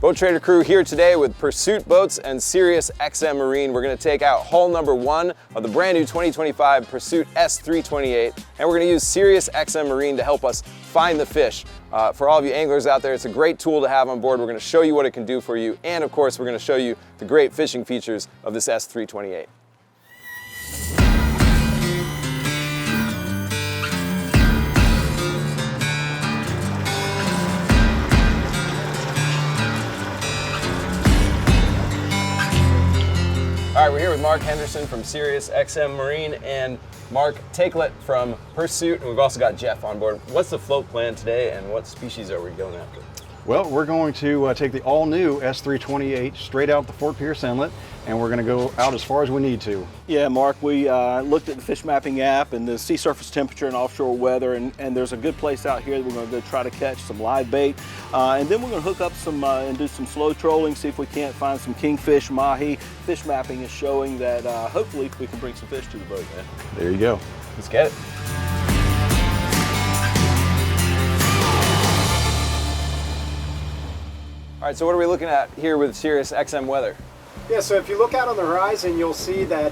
Boat Trader crew here today with Pursuit Boats and SiriusXM Marine. We're going to take out hull number 1 of the brand new 2025 Pursuit S328, and we're going to use SiriusXM Marine to help us find the fish. For all of you anglers out there, it's a great tool to have on board. We're going to show you what it can do for you, and of course, we're going to show you the great fishing features of this S328. All right, we're here with Mark Henderson from SiriusXM Marine and Mark Takelet from Pursuit, and we've also got Jeff on board. What's the float plan today, and what species are we going after? Well, we're going to take the all-new S328 straight out the Fort Pierce Inlet, and we're going to go out as far as we need to. Yeah, Mark, we looked at the fish mapping app and the sea surface temperature and offshore weather, and there's a good place out here that we're going to go try to catch some live bait. And then we're going to hook up some and do some slow trolling, see if we can't find some kingfish, mahi. Fish mapping is showing that hopefully we can bring some fish to the boat, man. There you go. Let's get it. All right, so what are we looking at here with SiriusXM weather? Yeah, so if you look out on the horizon, you'll see that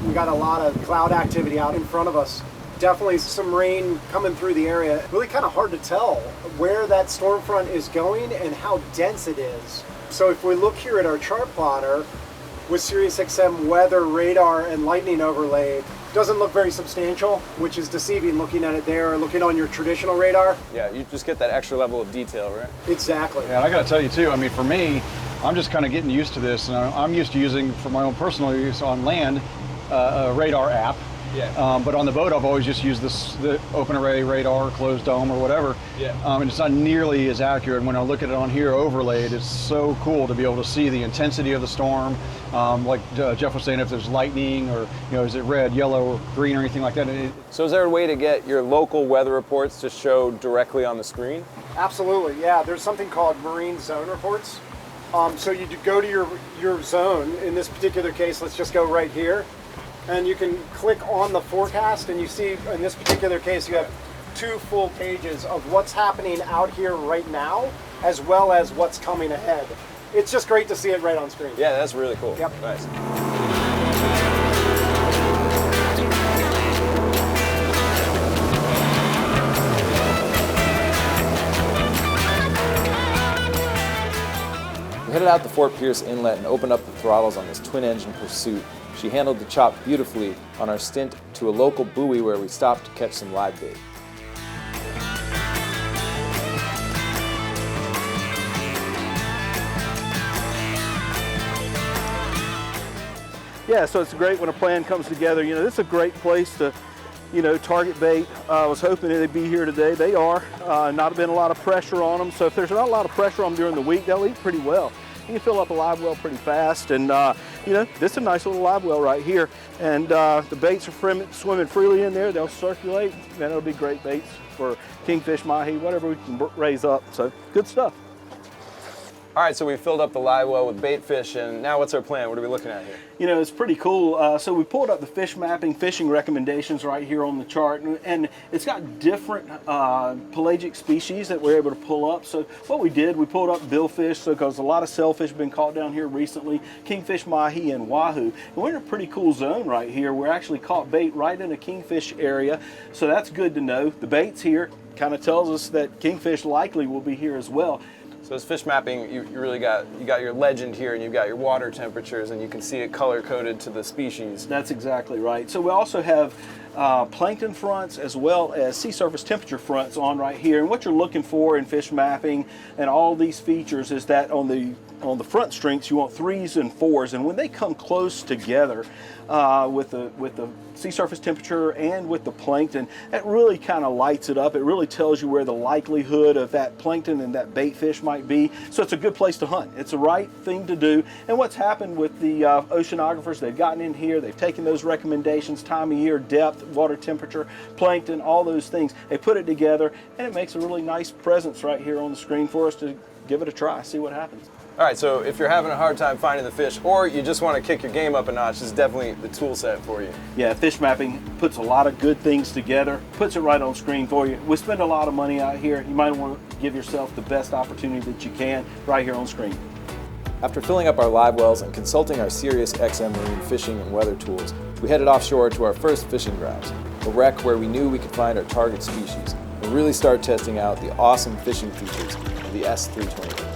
we got a lot of cloud activity out in front of us. Definitely some rain coming through the area. Really kind of hard to tell where that storm front is going and how dense it is. So if we look here at our chart plotter with SiriusXM weather, radar, and lightning overlaid, doesn't look very substantial, which is deceiving looking at it there or looking on your traditional radar. Yeah, you just get that extra level of detail, right? Exactly. Yeah, and I got to tell you too, I mean, for me, I'm just kind of getting used to this, and I'm used to using, for my own personal use on land, a radar app. Yeah. But on the boat, I've always just used the open array radar, closed dome, or whatever. Yeah. And it's not nearly as accurate. When I look at it on here overlaid, it's so cool to be able to see the intensity of the storm. Like Jeff was saying, if there's lightning or, is it red, yellow, or green, or anything like that. So is there a way to get your local weather reports to show directly on the screen? Absolutely, yeah. There's something called marine zone reports. So you go to your zone. In this particular case, let's just go right here. And you can click on the forecast, and you see, in this particular case, you have 2 full pages of what's happening out here right now, as well as what's coming ahead. It's just great to see it right on screen. Yeah, that's really cool. Yep. Nice. We headed out the Fort Pierce Inlet and opened up the throttles on this twin-engine Pursuit. She handled the chop beautifully on our stint to a local buoy where we stopped to catch some live bait. Yeah, so it's great when a plan comes together. This is a great place to, target bait. I was hoping they'd be here today. They are. Not been a lot of pressure on them. So if there's not a lot of pressure on them during the week, they'll eat pretty well. You can fill up a live well pretty fast, and this is a nice little live well right here, and the baits are swimming freely in there. They'll circulate, and it'll be great baits for kingfish, mahi, whatever we can raise up. So good stuff. All right, so we filled up the live well with bait fish, and now what's our plan? What are we looking at here? It's pretty cool. So we pulled up the fish mapping, fishing recommendations right here on the chart, and it's got different pelagic species that we're able to pull up. So what we did, we pulled up billfish, because a lot of sailfish have been caught down here recently, kingfish, mahi, and wahoo. And we're in a pretty cool zone right here. We're actually caught bait right in a kingfish area, so that's good to know. The bait's here, kind of tells us that kingfish likely will be here as well. So this fish mapping, you really got your legend here, and you've got your water temperatures, and you can see it color coded to the species. That's exactly right. So we also have plankton fronts as well as sea surface temperature fronts on right here. And what you're looking for in fish mapping and all these features is that on the front strings you want 3s and 4s, and when they come close together with the sea surface temperature and with the plankton, that really kind of lights it up. It really tells you where the likelihood of that plankton and that bait fish might be. So it's a good place to hunt. It's the right thing to do. And what's happened with the oceanographers, they've gotten in here, they've taken those recommendations, time of year, depth, water temperature, plankton, all those things. They put it together, and it makes a really nice presence right here on the screen for us to give it a try, see what happens. All right, so if you're having a hard time finding the fish, or you just want to kick your game up a notch, this is definitely the tool set for you. Yeah, fish mapping puts a lot of good things together, puts it right on screen for you. We spend a lot of money out here. You might want to give yourself the best opportunity that you can right here on screen. After filling up our live wells and consulting our SiriusXM Marine fishing and weather tools, we headed offshore to our first fishing grounds, a wreck where we knew we could find our target species and really start testing out the awesome fishing features of the S328.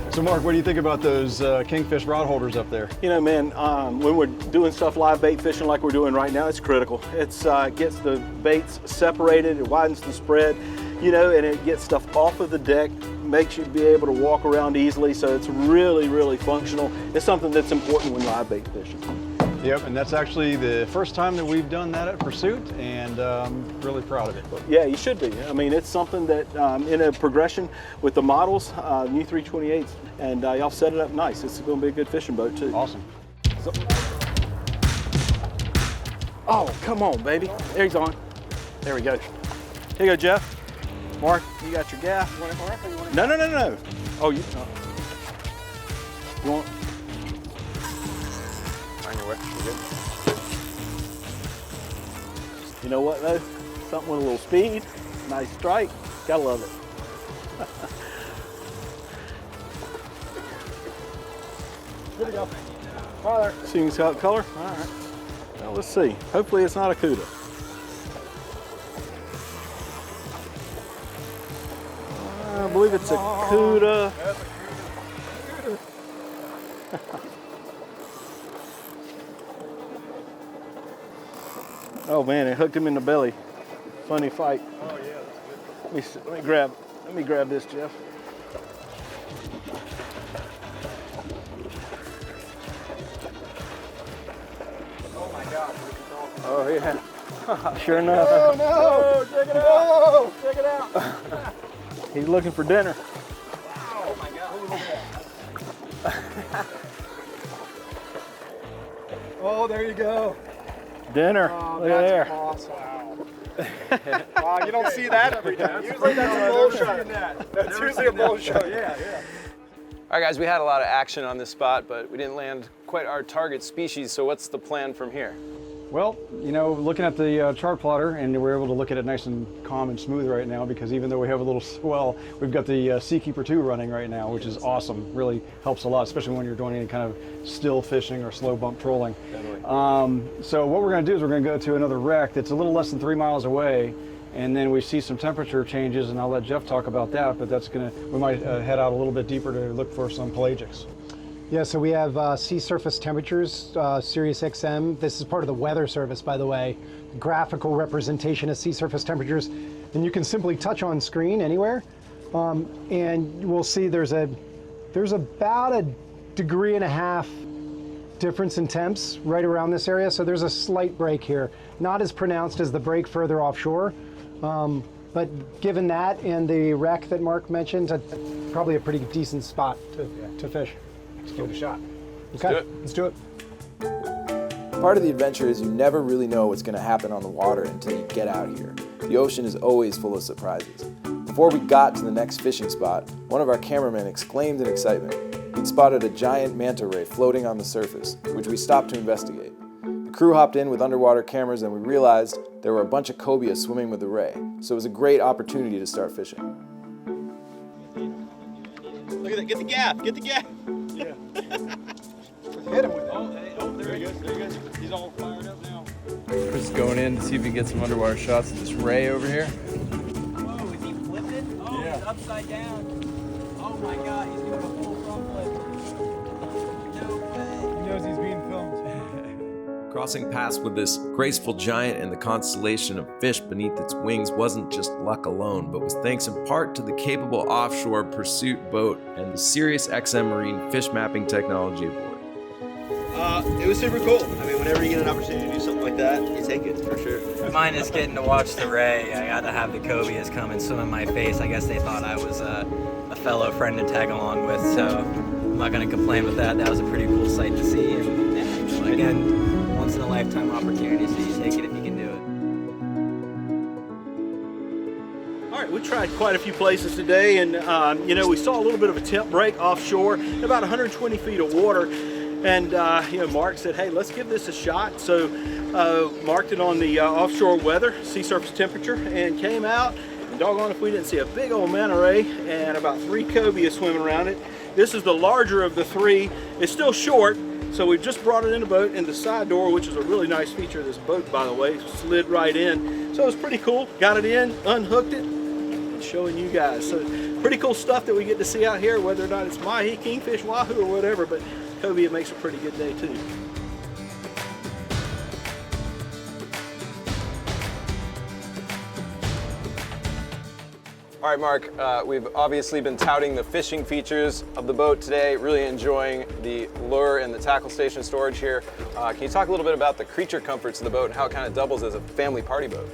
So Mark, what do you think about those Kingfish rod holders up there? You know, man, when we're doing stuff live bait fishing like we're doing right now, it's critical. It's gets the baits separated, it widens the spread, you know, and it gets stuff off of the deck, makes you be able to walk around easily, so it's really, really functional. It's something that's important when live bait fishing. Yep, and that's actually the first time that we've done that at Pursuit, and I'm really proud of it. Yeah, you should be. I mean, it's something that in a progression with the models, new 328s, and y'all set it up nice. It's going to be a good fishing boat too. Awesome. So, oh, come on, baby. There he's on. There we go. Here you go, Jeff. Mark, you got your gaff. No. Oh, you want? You know what though? Something with a little speed, nice strike. Gotta love it. Good to go. Father. Seeing color? All right. Well, let's see. Hopefully it's not a cuda. I believe it's a cuda. Oh man, it hooked him in the belly. Funny fight. Oh yeah, that's good. Let me grab this, Jeff. Oh my God. Oh yeah. Sure enough. Oh no! Check it out! Check it out. He's looking for dinner. Oh my God. Oh, there you go. Dinner. Oh, Look at there. Awesome. Wow, you don't see that every time. Usually that's a bull show. That's usually a bull show, yeah. All right, guys, we had a lot of action on this spot, but we didn't land quite our target species, so what's the plan from here? Well, you know, looking at the chart plotter, and we're able to look at it nice and calm and smooth right now, because even though we have a little swell, we've got the SeaKeeper 2 running right now, which is awesome. Really helps a lot, especially when you're doing any kind of still fishing or slow bump trolling. So what we're going to do is we're going to go to another wreck that's a little less than 3 miles away, and then we see some temperature changes, and I'll let Jeff talk about that, but that's going to, we might head out a little bit deeper to look for some pelagics. Yeah, so we have sea surface temperatures, SiriusXM. This is part of the weather service, by the way. Graphical representation of sea surface temperatures. And you can simply touch on screen anywhere. And we'll see there's about 1.5 degrees difference in temps right around this area. So there's a slight break here. Not as pronounced as the break further offshore. But given that and the wreck that Mark mentioned, probably a pretty decent spot to fish. Let's give it a shot. Okay, let's do it. Part of the adventure is you never really know what's going to happen on the water until you get out here. The ocean is always full of surprises. Before we got to the next fishing spot, one of our cameramen exclaimed in excitement. He'd spotted a giant manta ray floating on the surface, which we stopped to investigate. The crew hopped in with underwater cameras and we realized there were a bunch of cobia swimming with the ray, so it was a great opportunity to start fishing. Look at that, get the gaff, get the gaff. Yeah. Hit him with it. Oh, there he goes. There he goes. He's all fired up now. Just going in to see if we can get some underwater shots of this ray over here. Whoa, is he flipping? Oh, Yeah. he's upside down. Oh my God, he's doing a full front flip. No way. He knows he's being filmed. Crossing paths with this graceful giant and the constellation of fish beneath its wings wasn't just luck alone, but was thanks in part to the capable offshore pursuit boat and the SiriusXM Marine fish mapping technology aboard. It was super cool. I mean, whenever you get an opportunity to do something like that, you take it, for sure. Mine is getting to watch the ray. I got to have the cobias come and swim in my face. I guess they thought I was a fellow friend to tag along with, so I'm not going to complain with that. That was a pretty cool sight to see. And again, once in a lifetime opportunity, so you take it if you can do it. All right, we tried quite a few places today, and you know, we saw a little bit of a temp break offshore, about 120 feet of water. And you know, Mark said, hey, let's give this a shot. So marked it on the offshore weather, sea surface temperature, and came out. And doggone if we didn't see a big old manta ray and about 3 cobia swimming around it. This is the larger of the 3. It's still short, so we just brought it in the boat, and the side door, which is a really nice feature of this boat, by the way, slid right in. So it was pretty cool. Got it in, unhooked it, and showing you guys. So pretty cool stuff that we get to see out here, whether or not it's Mahi, Kingfish, Wahoo, or whatever, but Cobia makes a pretty good day too. All right, Mark, we've obviously been touting the fishing features of the boat today, really enjoying the lure and the tackle station storage here. Can you talk a little bit about the creature comforts of the boat and how it kind of doubles as a family party boat?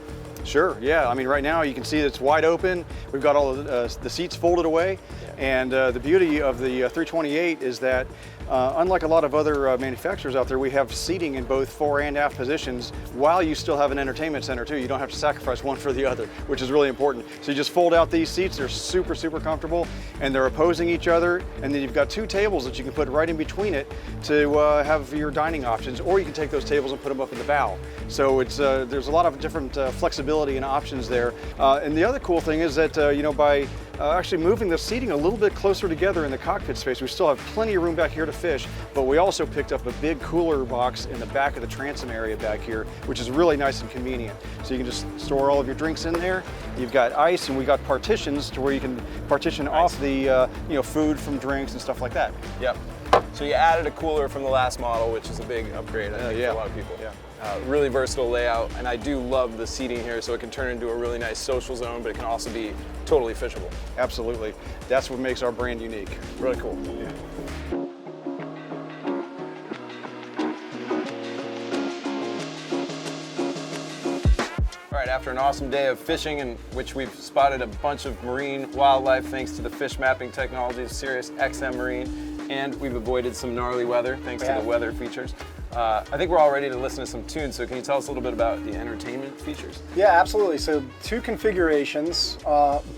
Sure, yeah. I mean, right now you can see it's wide open. We've got all the seats folded away. And the beauty of the 328 is that unlike a lot of other manufacturers out there, we have seating in both fore and aft positions while you still have an entertainment center too. You don't have to sacrifice one for the other, which is really important. So you just fold out these seats. They're super, super comfortable, and they're opposing each other. And then you've got 2 tables that you can put right in between it to have your dining options, or you can take those tables and put them up in the bow. So it's there's a lot of different flexibility and options there. And the other cool thing is that you know, by actually moving the seating a little bit closer together in the cockpit space, we still have plenty of room back here to fish, but we also picked up a big cooler box in the back of the transom area back here, which is really nice and convenient. So you can just store all of your drinks in there. You've got ice, and we got partitions to where you can partition off the you know, food from drinks and stuff like that. Yep. So you added a cooler from the last model, which is a big upgrade, I think, for a lot of people. Yeah. Really versatile layout, and I do love the seating here, so it can turn into a really nice social zone, but it can also be totally fishable. Absolutely. That's what makes our brand unique. Really cool. Yeah. All right, after an awesome day of fishing in which we've spotted a bunch of marine wildlife thanks to the fish mapping technology of SiriusXM Marine, and we've avoided some gnarly weather thanks to the weather features. I think we're all ready to listen to some tunes, so can you tell us a little bit about the entertainment features? Yeah, absolutely. So 2 configurations.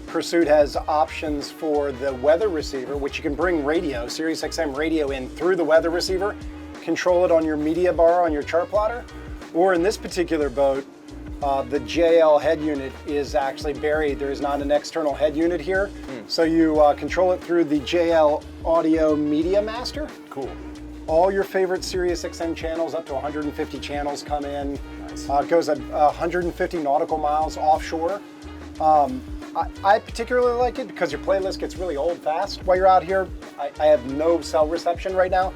Pursuit has options for the weather receiver, which you can bring radio, SiriusXM radio in through the weather receiver, control it on your media bar on your chart plotter, or in this particular boat, the JL head unit is actually buried. There is not an external head unit here. So you control it through the JL Audio Media Master. Cool. All your favorite SiriusXM channels, up to 150 channels, come in. Nice. It goes at 150 nautical miles offshore. I particularly like it because your playlist gets really old fast while you're out here. I have no cell reception right now.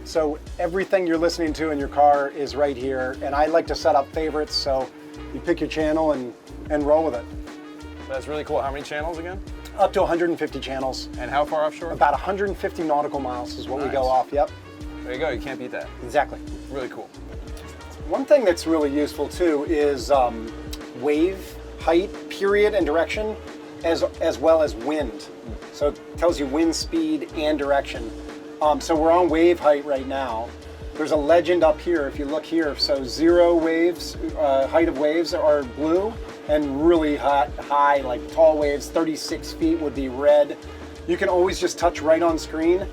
So everything you're listening to in your car is right here, and I like to set up favorites, so you pick your channel and roll with it. That's really cool. How many channels again? Up to 150 channels. And how far offshore? About 150 nautical miles is what we go off, yep. There you go, you can't beat that. Exactly. Really cool. One thing that's really useful too is wave height, period, and direction, as well as wind. So it tells you wind speed and direction. So we're on wave height right now. There's a legend up here, if you look here. So 0 waves, height of waves are blue, and really high, like tall waves, 36 feet would be red. You can always just touch right on screen.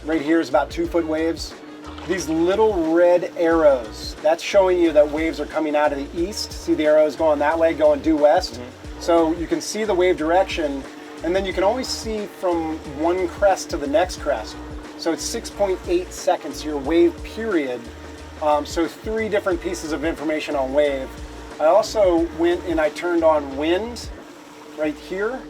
Right here is about 2-foot waves. These little red arrows, that's showing you that waves are coming out of the east. See the arrows going that way, going due west? So you can see the wave direction, and then you can always see from one crest to the next crest. So it's 6.8 seconds, your wave period. So 3 different pieces of information on wave. I also went and I turned on wind right here.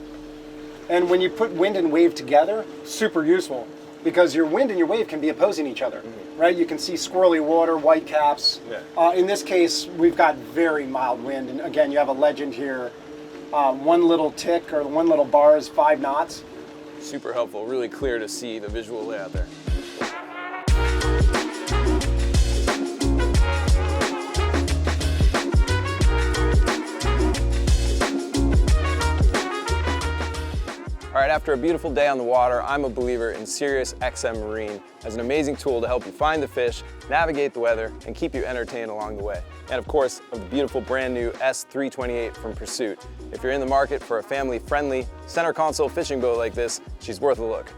And when you put wind and wave together, super useful, because your wind and your wave can be opposing each other, right? You can see swirly water, white caps. In this case, we've got very mild wind. And again, you have a legend here. One little tick or one little bar is 5 knots. Super helpful, really clear to see the visual layout there. All right, after a beautiful day on the water, I'm a believer in SiriusXM Marine as an amazing tool to help you find the fish, navigate the weather, and keep you entertained along the way. And of course, of the beautiful brand new S328 from Pursuit. If you're in the market for a family-friendly center console fishing boat like this, she's worth a look.